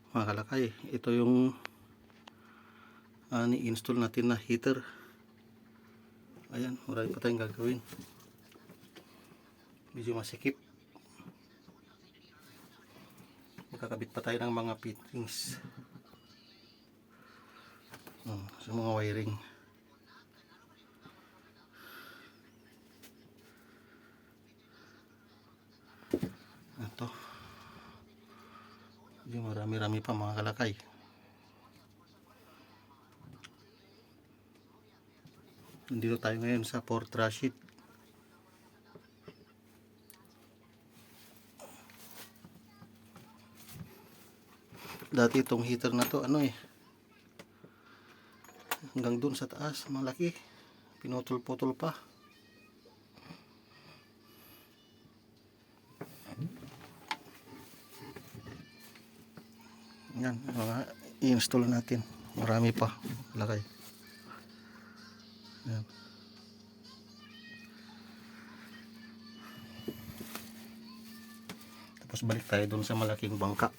mga kalakay. Ito yung ni-install natin na heater. Ayan, marami pa tayong gagawin. Medyo masikip. Magkakabit pa tayo ng mga fittings sa mga wiring. Ito, medyo marami-rami pa mga kalakay. Nandito tayo ngayon sa Fort Rashid. Dati itong heater na to hanggang dun sa taas malaki, pinutol-putol pa. Yan mga i-install natin, marami pa laki. Yan. Tapos balik tayo dun sa malaking bangka.